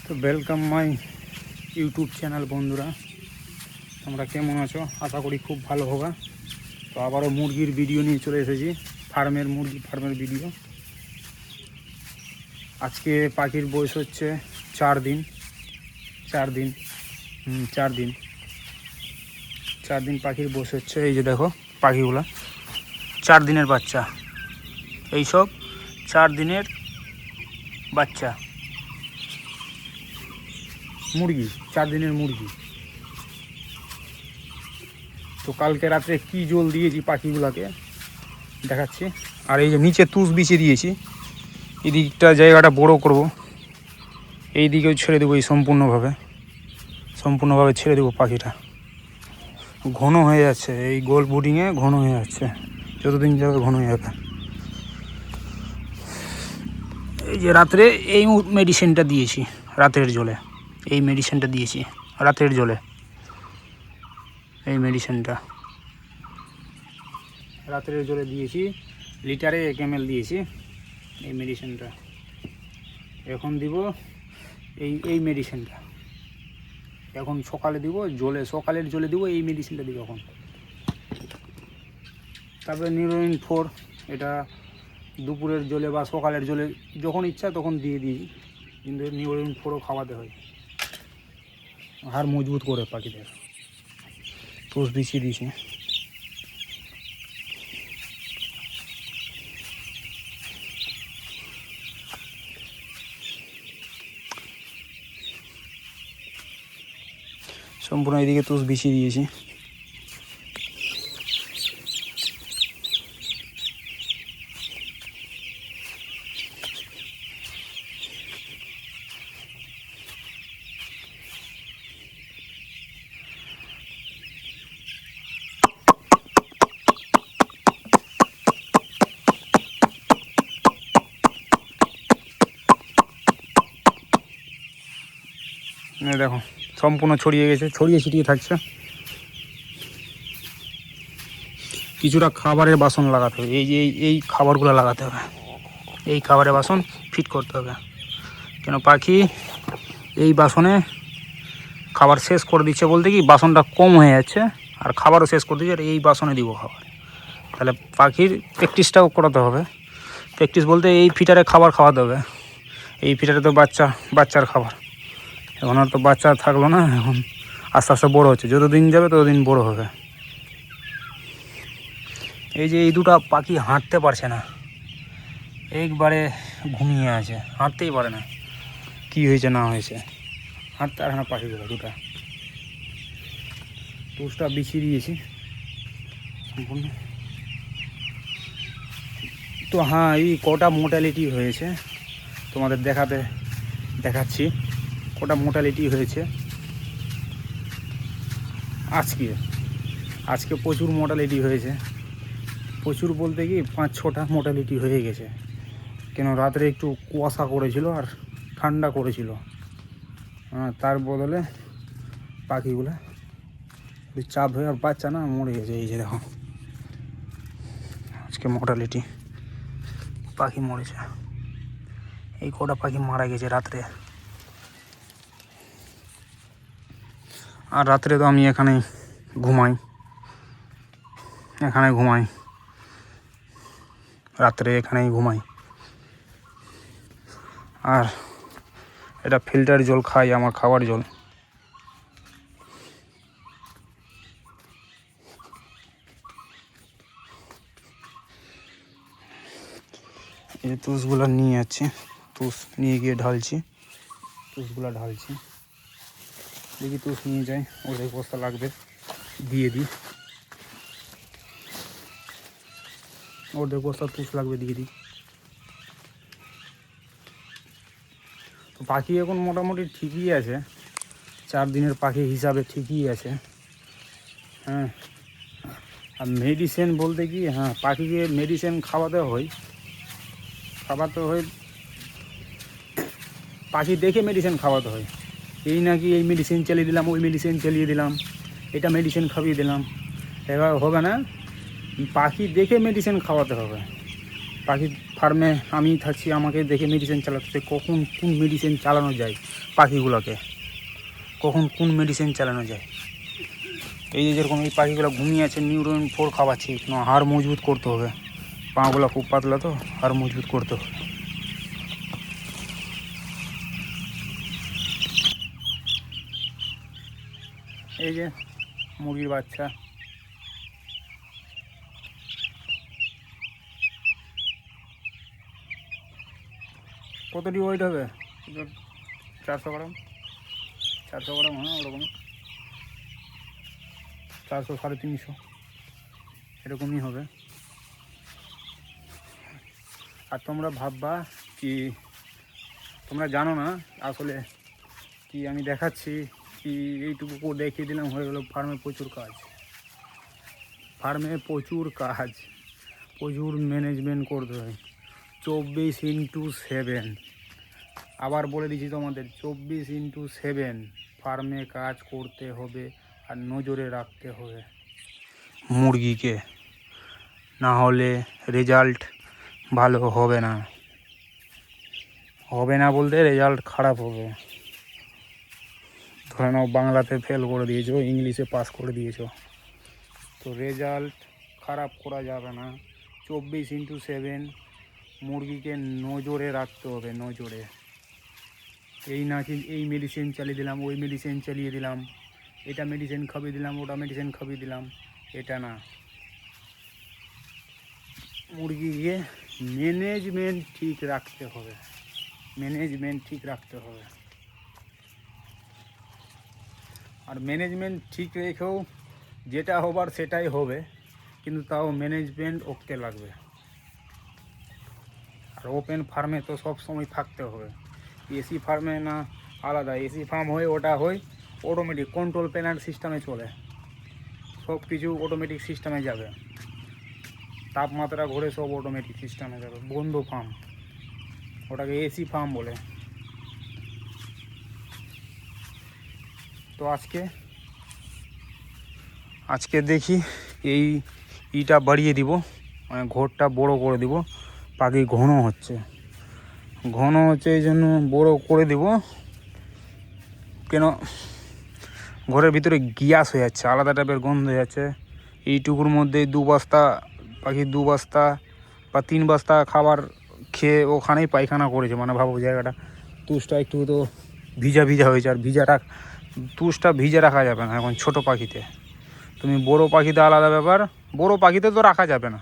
তো welcome my YouTube channel বন্ধুরা, তোমরা কেমন আছো? আশা করি খুব ভালো হবে। তো আবারও মুরগির ভিডিও নিয়ে চলে এসেছি, মুরগি ফার্মের ভিডিও। আজকে পাখির বয়স হচ্ছে 4 দিন। 4 দিন পাখির বয়স হচ্ছে। এই যে দেখো পাখিগুলা 4 দিনের বাচ্চা, এইসব 4 দিনের বাচ্চা মুরগি, 4 দিনের মুরগি। তো কালকে রাত্রে কি জল দিয়েছি পাখিগুলাকে দেখাচ্ছি। আর এই যে নিচে তুষ বিছিয়ে দিয়েছি, এই দিকটা জায়গাটা বড় করব, এই দিকেও ছেড়ে দেবো, এই সম্পূর্ণভাবে ছেড়ে দেবো। পাখিটা ঘন হয়ে যাচ্ছে, এই গোল বুডিংয়ে ঘন হয়ে যাচ্ছে, যতদিন যাবে ঘন হয়ে যাবে। এই যে রাত্রে এই মেডিসিনটা দিয়েছি রাতের জলে, এই মেডিসিনটা দিয়েছি রাতের জলে, এই মেডিসিনটা রাতের জলে দিয়েছি, লিটারে 1 ml দিয়েছি এই মেডিসিনটা। এখন দিব এই মেডিসিনটা, এখন সকালে দিব জলে, সকালের জলে দিব এই মেডিসিনটা দিব এখন। তারপরে নিউরোইন 4, এটা দুপুরের জলে বা সকালের জলে যখন ইচ্ছা তখন দিয়ে দিই, কিন্তু নিউরোইন 4ও খাওয়াতে হয়, হাড় মজবুত করে পাখিদের। তুষ বিছিয়ে দিয়েছি। সম্পূর্ণ এদিকে তুষ বিছিয়ে দিয়েছি। দেখো সম্পূর্ণ ছড়িয়ে গেছে, ছড়িয়ে ছিটিয়ে থাকছে। কিছুটা খাবারের বাসন লাগাতে হবে, এই যে এই খাবারগুলো লাগাতে হবে, এই খাবারের বাসন ফিট করতে হবে। কেন পাখি এই বাসনে খাবার শেষ করে দিচ্ছে, বলতে কি বাসনটা কম হয়ে যাচ্ছে আর খাবারও শেষ করে দিচ্ছে, আর এই বাসনে দিব খাবার। তাহলে পাখির প্র্যাকটিসটাও করাতে হবে। প্র্যাকটিস বলতে এই ফিটারে খাবার খাওয়াতে হবে। এই ফিটারে তো বাচ্চার খাবার, এখন আর তো বাচ্চা থাকলো না, এখন আস্তে আস্তে বড়ো হচ্ছে, যত দিন যাবে ততদিন বড়ো হবে। এই যে এই দুটো পাখি হাঁটতে পারছে না, একবারে ঘুমিয়ে আছে, হাঁটতেই পারে না। কি হয়েছে না হয়েছে, হাঁটতে আর না পাখিগুলো দুটা। তুষটা বিছিয়ে দিয়েছি সম্পূর্ণ। তো হ্যাঁ, এই কটা মোর্টালিটি হয়েছে তোমাদের দেখাচ্ছি, কটা মোর্টালিটি হয়েছে আজকে প্রচুর মোর্টালিটি হয়েছে। প্রচুর বলতে কি 5-6টা মোর্টালিটি হয়ে গেছে। কেন রাত্রে একটু কুয়াশা করেছিল আর ঠান্ডা করেছিল, তার বদলে পাখিগুলো চাপ হয়ে আর বাচ্চা না মরে গেছে। এই যে দেখো আজকে মোর্টালিটি, পাখি মরেছে, এই কটা পাখি মারা গেছে রাত্রে। আর রাত্রে তো আমি এখানে ঘুমাই, রাত্রে এখানেই ঘুমাই। আর এটা ফিল্টার জল খাই, আমার খাবার জল। এই যে তুষগুলো নিয়ে যাচ্ছি, তুষ নিয়ে গিয়ে ঢালছি, দেখি তুষ নিয়ে যাই, অর্ধেক বস্তা লাগবে দিয়ে দিই, অর্ধেক বস্তা তুষ লাগবে দিয়ে দিই। তো পাখি এখন মোটামুটি ঠিকই আছে, 4 দিনের পাখি হিসাবে ঠিকই আছে। হ্যাঁ, আর মেডিসিন বলতে কি, হ্যাঁ পাখিকে মেডিসিন খাওয়াতে হয়, পাখি দেখে মেডিসিন খাওয়াতে হয়। এই নাকি এই মেডিসিন চালিয়ে দিলাম, ওই মেডিসিন চালিয়ে দিলাম, এটা মেডিসিন খাইয়ে দিলাম, এবার হবে না। পাখি দেখে মেডিসিন খাওয়াতে হবে। পাখির ফার্মে আমি থাকছি, আমাকে দেখে মেডিসিন চালাতে হচ্ছে। কখন কোন মেডিসিন চালানো যায় পাখিগুলোকে, কখন কোন মেডিসিন চালানো যায়। এই যে যেরকম এই পাখিগুলো ঘুমিয়ে আছে, নিউরোন 4 খাওয়াচ্ছি, হাড় মজবুত করতে হবে। পাগুলো খুব পাতলা তো, হাড় মজবুত করতে হবে। এই যে মুরগির বাচ্চা, কতটি ওয়েট হবে? 400 গ্রাম, 400 গ্রাম, হ্যাঁ ওরকম 400 350 এরকমই হবে। আর তোমরা ভাববা কি, তোমরা জানো না আসলে কি আমি দেখাচ্ছি কি, এইটুকু দেখিয়ে দিলাম হয়ে গেল। ফার্মে প্রচুর কাজ, ফার্মে প্রচুর কাজ, প্রচুর ম্যানেজমেন্ট করতে হয়। 24x7, আবার বলে দিচ্ছি তোমাদের, 24x7 ফার্মে কাজ করতে হবে আর নজরে রাখতে হবে মুরগিকে, না হলে রেজাল্ট ভালো হবে না। হবে না বলতে রেজাল্ট খারাপ হবে। ধরে নাও বাংলাতে ফেল করে দিয়েছো, ইংলিশে পাস করে দিয়েছো, তো রেজাল্ট খারাপ করা যাবে না। 24x7 মুরগিকে নজরে রাখতে হবে, নজরে। এই না কি এই মেডিসিন চালিয়ে দিলাম, ওই মেডিসিন চালিয়ে দিলাম, এটা মেডিসিন খাবিয়ে দিলাম, ওটা মেডিসিন খাবিয়ে দিলাম, এটা না। মুরগিকে ম্যানেজমেন্ট ঠিক রাখতে হবে, ম্যানেজমেন্ট ঠিক রাখতে হবে। আর ম্যানেজমেন্ট ঠিক রেখেও যেটা হবার সেটাই হবে, কিন্তু তাও ম্যানেজমেন্ট ওকে লাগবে। আর ওপেন ফার্মে তো সব সময় থাকতে হবে। এসি ফার্মে না আলাদা, এসি ফার্ম হয়ে ওটা হয় অটোমেটিক কন্ট্রোল প্যানেল সিস্টেমে চলে, সব কিছু অটোমেটিক সিস্টেমে যাবে, তাপমাত্রা ঘুরে সব অটোমেটিক সিস্টেমে যাবে। বন্ধ ফার্ম, ওটাকে এসি ফার্ম বলে। তো আজকে দেখি এই ইটা বাড়িয়ে দিব, মানে ঘরটা বড় করে দিব। পাখি ঘন হচ্ছে এই জন্য বড় করে দিব। কেন ঘরের ভিতরে গ্যাস হয়ে যাচ্ছে, আলাদা টাইপের গন্ধ হয়ে যাচ্ছে। এইটুকুর মধ্যে 2 বস্তা পাখি, 2 বস্তা বা 3 বস্তা খাবার খেয়ে ওখানেই পায়খানা করেছে। মানে ভাবো জায়গাটা, তুষটা একটু তো ভিজা হয়েছে। আর তুষটা ভিজে রাখা যাবে না এখন ছোট পাখিতে। তুমি বড় পাখিতে আলাদা ব্যাপার, বড় পাখিতে তো রাখা যাবে না।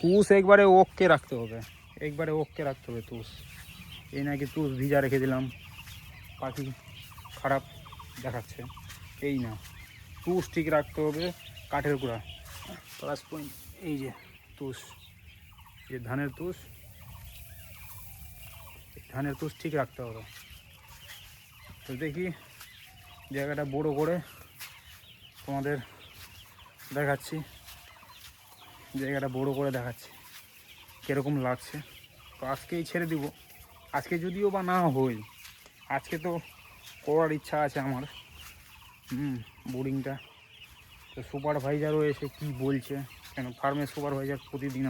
তুষ একবারে ওকে রাখতে হবে, একবারে ওকে রাখতে হবে তুষ। এই নাকি তুষ ভিজা রেখে দিলাম, পাখি খারাপ দেখাচ্ছে, এই না। তুষ ঠিক রাখতে হবে, কাঠের গুঁড়া প্লাস পয়েন্ট। এই যে তুষ, যে ধানের তুষ ঠিক রাখতে হবে। তো দেখি জায়গাটা বড় করে তোমাদের দেখাচ্ছি, জায়গাটা বড় করে দেখাচ্ছি কীরকম লাগছে। তো আজকেই ছেড়ে দিব, আজকে যদিও বা না হই, আজকে তো করার ইচ্ছা আছে আমার। বোর্ডিংটা তো সুপারভাইজারও এসে কি বলছে, কেন ফার্মের সুপারভাইজার প্রতিদিন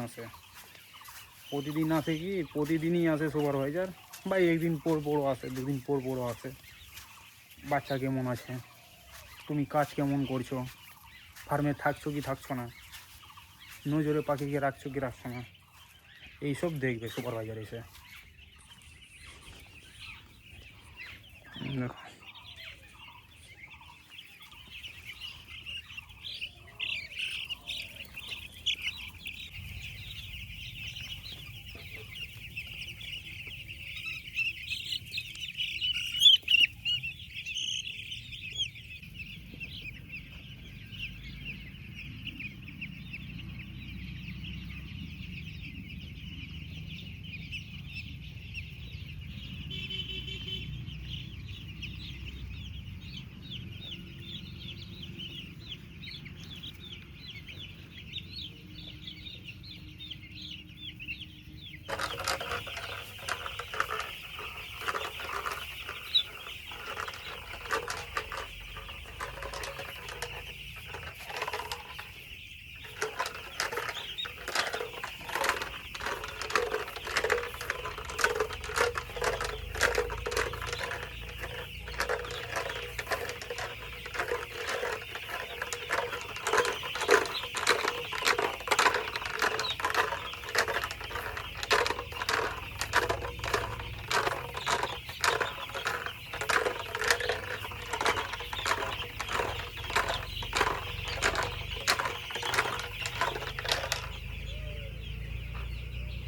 আসে, কি প্রতিদিনই আসে সুপারভাইজার, বা একদিন পর আসে, 2 দিন পর আসে। বাচ্চা কেমন আছে, তুমি কাজ কেমন করছো, ফার্মে থাকছো কি থাকছো না, নজরে পাখিকে রাখছো কি রাখছো না, এইসব দেখবে সুপারভাইজার এসে। দেখো